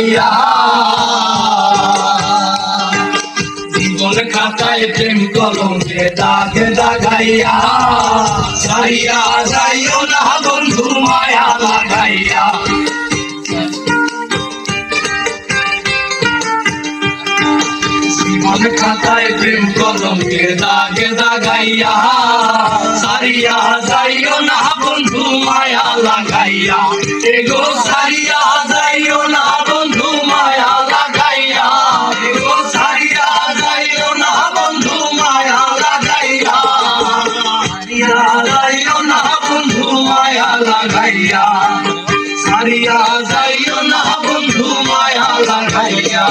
লাগাইয়া জীবন খাতায় প্রেম কলঙ্কে দাগ দাগাইয়া ছাড়িয়া যাইও না বন্ধু মায়া লাগাইয়া জীবন খাতায় প্রেম কলঙ্কে দাগ দাগাইয়া ছাড়িয়া যাইও না বন্ধু মায়া লাগাইয়া এগো ছাড়িয়া যাইও না বন্ধু মায়া লাগাইয়া এগো ছাড়িয়া যাইও না বন্ধু মায়া লাগাইয়া ছাড়িয়া যাইও না বন্ধু মায়া লাগাইয়া ছাড়িয়া যাইও না বন্ধু মায়া লাগাইয়া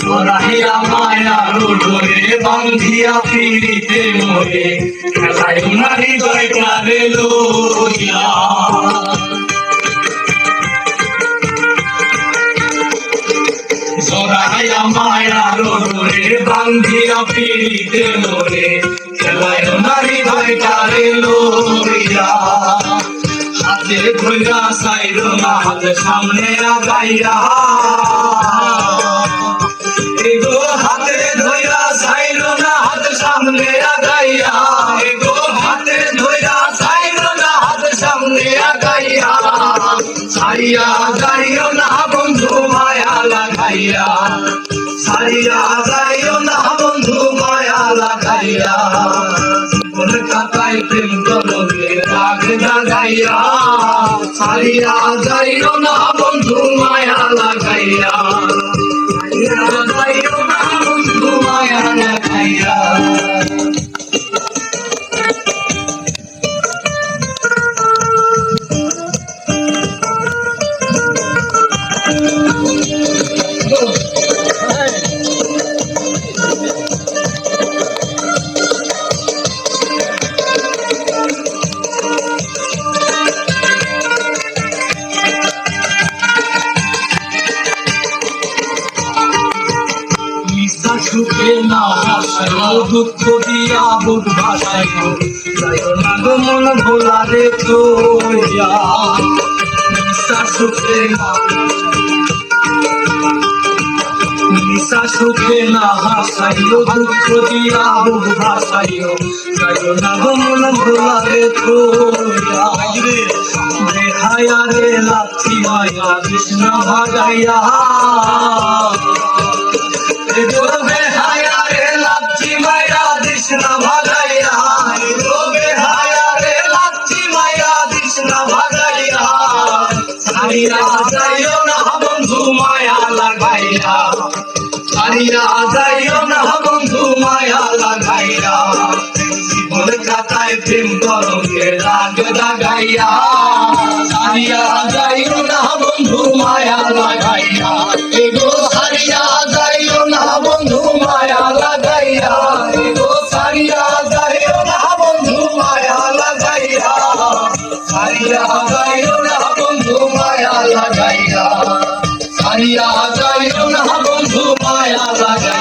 জরাহিয়া মায়ার ডোরে বান্ধিয়া ফিরিতে মোরে খেলায় না হৃদয়টারে লইয়া জরাহিয়া মায়ার ডোরে বান্ধিয়া ফিরিতে মোরে খেলায় না হৃদয়টারে লইয়া হাতে ধইরা চাইরো না হাত সামনে আগাইয়া এগো হাতে ধইরা চাইরো না হাত সামনে আগাইয়া এগো হাতে ধইরা চাইরো না হাত সামনে আগাইয়া ছাড়িয়া যাইও না বন্ধু মায়া লাগাইয়া ছাড়িয়া যাইও না বন্ধু মায়া লাগাইয়া জীবন খাতায় প্রেম কলঙ্কে দাগ দাগাইয়া ছাড়িয়া যাইও না বন্ধু মায়া লাগাইয়া ছাড়িয়া যাইও না বন্ধু মায়া লাগাইয়া সুখে না হাসাইও দুঃখ দিয়া বুক ভাসাইও যাইও না গো মন ভোলা রে তোয়া নিশা সুখে না হাসাইও দুঃখ দিয়া বুক ভাসাইও যাইও না গো মন ভোলা রে তোয়া বেহায়া রে লাথি মায়া কৃষ্ণ ভাগাইয়া এগো বেহায়া রে লাচ্ছি মায়া কৃষ্ণ ভাগাইয়া এগো বেহায়া রে লাচ্ছি মায়া কৃষ্ণ ভাগাইয়া ছাড়িয়া যাইও না বন্ধু মায়া লাগাইয়া ছাড়িয়া যাইও না বন্ধু মায়া লাগাইয়া জীবন খাতায় প্রেম কলঙ্কে দাগ দাগাইয়া ছাড়িয়া যাইও না বন্ধু মায়া লাগাইয়া এগো ছাড়িয়া যাইও না বন্ধু মায়া লাগাইয়া এগো ছাড়িয়া যাইও না বন্ধু মায়া লাগাইয়া ছাড়িয়া যাইও না বন্ধু মায়া লাগাইয়া ছাড়িয়া যাইও না বন্ধু মায়া লাগাইয়া